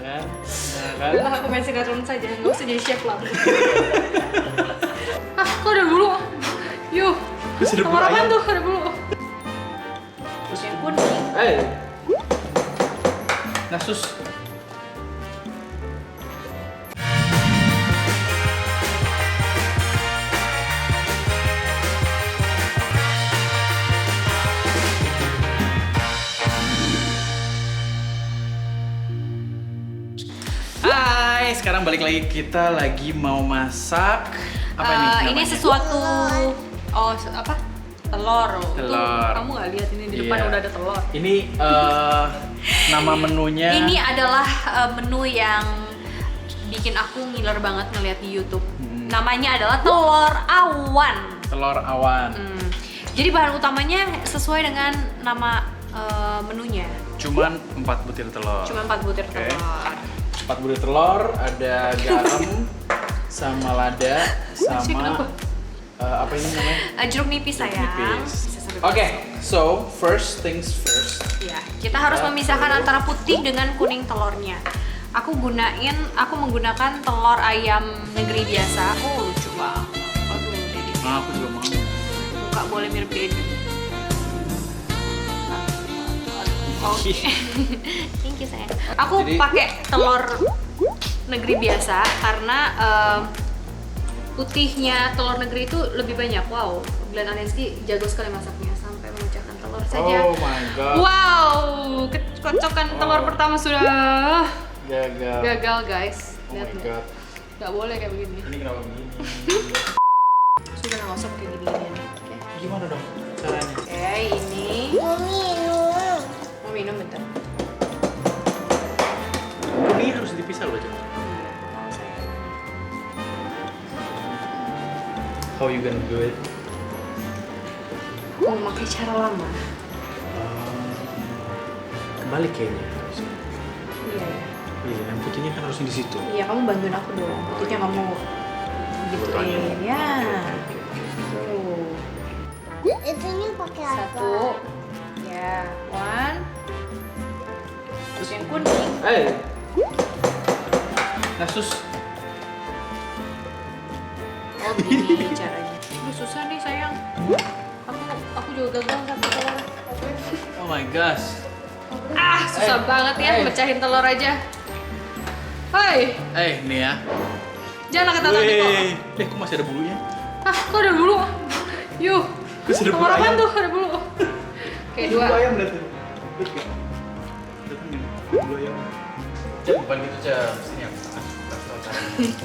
Kan? Udah aku main sinetron saja, nggak usah jadi chef lah. Kok ada bulu? Yuk, nomor apaan tuh? Ada bulu. Yang kuning. Nasus. Hai, sekarang balik lagi, kita lagi mau masak apa ini namanya? Ini sesuatu apa? Telur. Telur. Tuh, kamu nggak lihat ini di depan udah ada telur. Ini nama menunya. Ini adalah menu yang bikin aku ngiler banget ngeliat di YouTube. Namanya adalah telur awan. Telur awan. Jadi bahan utamanya sesuai dengan nama menunya. Cuman 4 butir telur. Cuma 4 butir Oke. telur. 4 butir telur, ada garam, sama lada, sama apa ini namanya? Jeruk nipis sayang. Nipis. Bisa sampai Oke, so first things first. Ya, kita harus memisahkan antara putih dengan kuning telurnya. Aku menggunakan telur ayam negeri biasa. Oh, lucu banget. Aduh, Dedi. Nah, aku juga mau. Muka boleh mirip Dedi. Oke. Thank you sayang. Aku pakai telur negeri biasa karena putihnya telur negeri itu lebih banyak. Wow, Glenn Alenski jago sekali masaknya sampai memecahkan telur saja. Oh my god. Wow, kecocokan telur pertama sudah Gagal. guys. Oh my Lihat nih. god. Gak boleh kayak begini. Ini kenapa begini? Sudah nggak usah pakai gini-ginian. Oke. Gimana dong caranya? Oke, ini. Mau minum bentar. Ini harus dipisah loh, Cak. How you gonna do it? Mau pakai cara lama. Kembali kayaknya. Iya ya. Iya, yang putihnya kan harusnya di situ. Iya, kamu bantuin aku dong. Putihnya kamu gituin. Ya. Tuh. Itunya pakai apa? Satu. Ya, one. Terus yang kuning. Nasus. Oh, begini caranya. Ini susah nih sayang. Aku juga gagal satu telur. Oh my gosh. Susah banget ya mecahin telur aja. Hai, Nih ya. jangan angkat tangan kok. Kok masih ada bulunya? Kok ada bulu? Yuk. Kok ada bulu Nomor apaan ayam? tuh? Ada bulu. Oke, dua. Bulu ayam berarti. Bulu ayam. Cak, bukan gitu, Cak. Sini aku.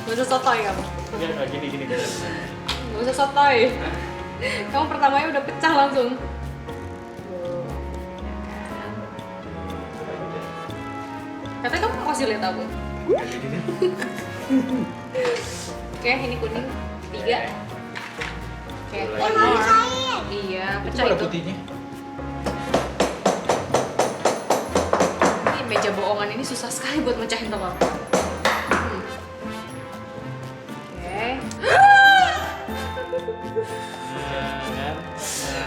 Gak usah sotoy kamu. Enggak gini. Gak usah sotoy. Kamu pertamanya udah pecah langsung. Katanya kamu mau kasih lihat aku. Oke, ini kuning. 3. Oke, one more. Iya, pecah Itu ada itu. putihnya. Ini meja bohongan ini susah sekali buat mecahin telur. Oke.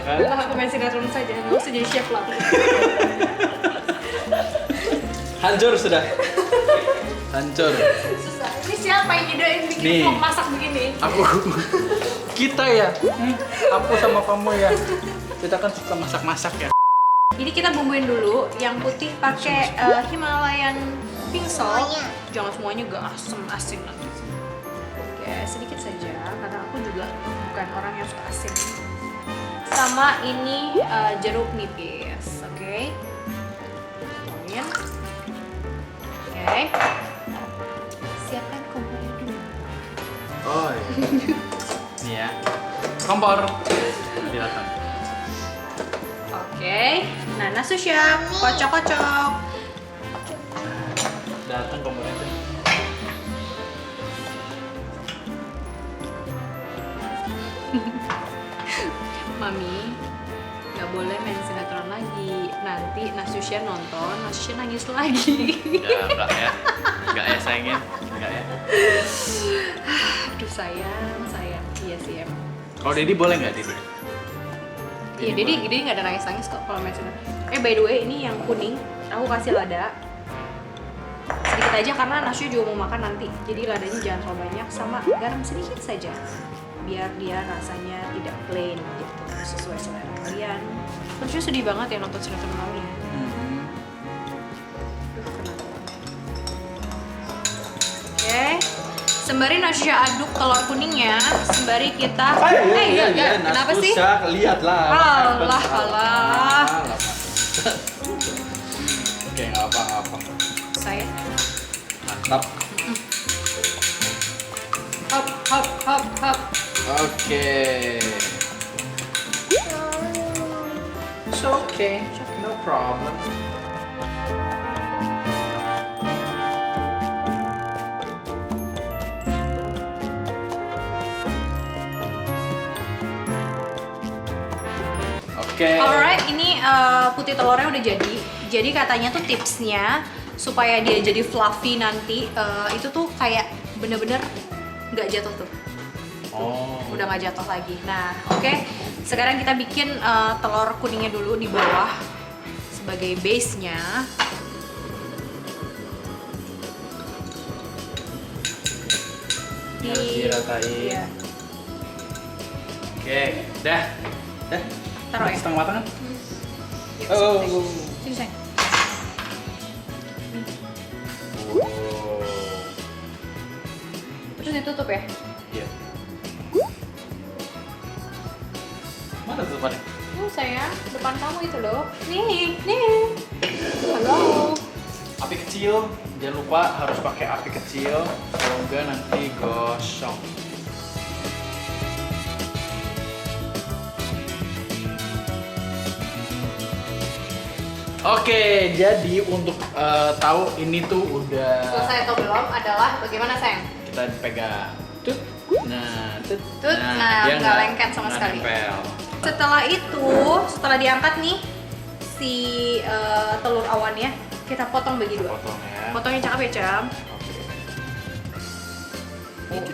Udah aku main sinetron saja, nggak usah jadi chef lah. Hancur sudah. Hancur. Susah. Ini siapa yang ngedein bikin Nih. vlog masak begini? Aku. Kita ya. Aku sama kamu ya. Kita kan suka masak-masak ya. Ini kita bumbuin dulu. Yang putih pakai Himalayan pink salt. Jangan semuanya gak asin nanti. Oke, sedikit saja karena aku juga bukan orang yang suka asin. Sama ini jeruk nipis, oke? Tuangin. Oke. Siapkan kompornya dulu. Oh iya. Nih ya. Kompor. Dilatang. Oke. Nah, nasu siap. Kocok-kocok. Datang kompornya tuh. Mami, nggak boleh main sinetron lagi. Nanti Nasusya nonton, Nasusya nangis lagi. Enggak ya. Enggak ya sayangnya. Enggak ya. Aduh sayang. Iya sih emang. Kalau Dedi boleh nggak Dedi? Iya, Dedi nggak ada nangis-nangis kok kalau main sinetron. By the way, ini yang kuning, aku kasih lada. sedikit aja karena Nasya juga mau makan nanti. Jadi ladanya jangan terlalu banyak, sama garam sedikit saja. Biar dia rasanya tidak plain gitu, sesuai selera kalian. Nasya sedih banget ya nonton sinetron Mami ya. Oke. Sembari Nasya aduk telur kuningnya, sembari kita kenapa sih? Lihat lah. Alah. Oke, nggak apa-apa. Saya Mantap. hop. Oke. It's okay. No problem. Oke. Alright, ini putih telurnya udah jadi. Jadi katanya tuh tipsnya supaya dia jadi fluffy nanti itu tuh kayak bener-bener nggak jatuh tuh. Oh. Udah nggak jatuh lagi. Nah, oke. Sekarang kita bikin telur kuningnya dulu di bawah sebagai base-nya. Harus diratain. Iya. Oke, dah. Taruh ya? Setengah matang kan? Yuk, Oh. sini sayang. Wow. Terus ditutup ya? Iya. Mana tutupannya? Sayang, depan kamu itu loh. Nih. Halo. Api kecil, jangan lupa harus pakai api kecil, kalau enggak nanti gosong. Oke, jadi untuk tahu ini tuh udah Selesai atau belum adalah bagaimana sayang? kita pegang. Tut. Nah, tut. Nah, dia nggak lengket sama nggak sekali. nempel. Setelah diangkat nih si telur awannya, kita potong bagi dua. Potong ya. Potongnya cakep ya, Cam. Oke.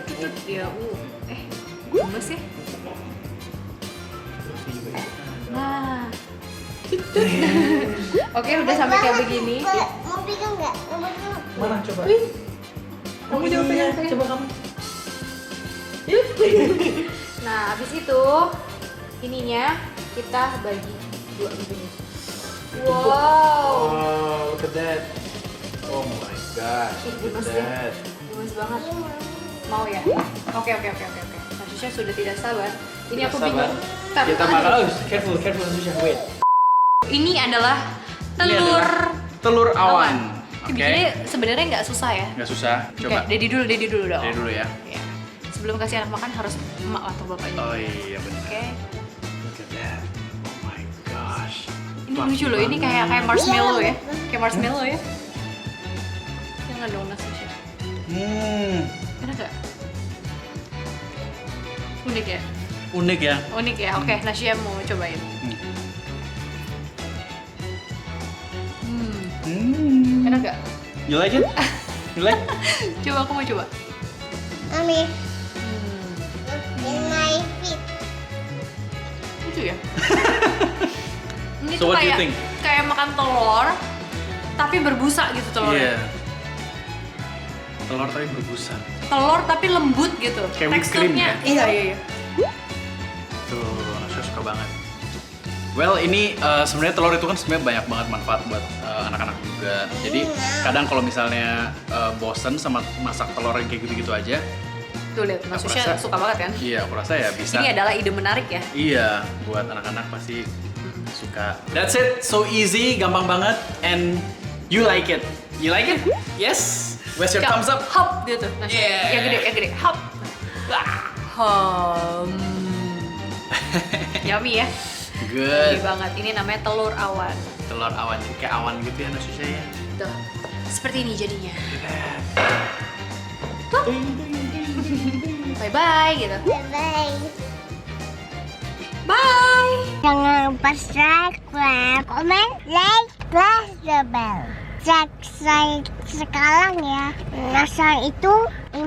Ya, gemes ya. Nah. Oke, udah sampai kayak begini. Mau pegang nggak? Mau pegang? Mana coba? Kamu coba pegang. Coba kamu. Nah, habis itu ininya kita bagi dua begini. Wow. Oh, look at that. Oh my gosh, Ih, look gemes at ya. that. Gemes banget. Mau ya? Oke. Nasusha sudah tidak sabar. Ini Tidak aku sabar. bingung. Kita makan. Oh, careful, Susha. Wait. Ini adalah Ini telur adalah telur awan. Oke. Bikinnya sebenarnya nggak susah ya. Nggak susah. Coba. Oke, Dedi dulu dong. Dari dulu ya. Ya. Sebelum kasih anak makan harus emak atau bapaknya. Oh iya benar. Oke. Look at that. Oh my gosh. Ini lucu loh. Ini kayak marshmallow ya. Kayak marshmallow ya. Jangan dong Nasusha. Enak nggak? Unik ya. Unik ya. Unik ya. Oke, Nasya mau cobain. Enak nggak? You like it? You like? Coba, aku mau coba. Mami, in my feet. Lucu ya. Ini So tuh what do you kayak think? kayak makan telur tapi berbusa gitu telurnya. Iya. Telur tapi berbusa. Telur tapi lembut gitu. Kayak whipped cream ya? Iya. Tuh, saya suka banget. Well, ini sebenarnya telur itu kan sebenarnya banyak banget manfaat buat anak-anak juga. Jadi kadang kalau misalnya bosen sama masak telur yang kayak gitu-gitu aja. Tuh lihat, Aku Nasusha rasa- suka banget kan? Iya, aku rasa ya bisa. Ini adalah ide menarik ya. Iya, buat anak-anak pasti suka. That's it, so easy, gampang banget, and you like it. You like it? Yes. Where's your Cak, thumbs up? Hop gitu. Nasya. Yeah. Yang gede. Hop. Yummy ya. Yummy Good. banget. Ini namanya telur awan. Telur awan, jadi kayak awan gitu ya Nasusha ya. Tuh. Seperti ini jadinya. Bye-bye gitu. Bye-bye. Bye. Jangan lupa subscribe, comment, like, press the bell. Subscribe sekarang ya. Nasar itu 5,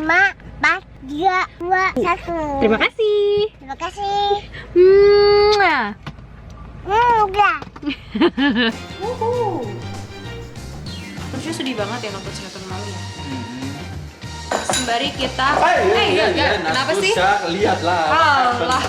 4, 3, 2, 1. Terima kasih. Terima kasih. Mwah. Udah. Wuhu. Terus sedih banget ya nonton sinetron Mami ya. Mhm. Sembari kita, iya, kenapa sih? Lihat lah. Alah,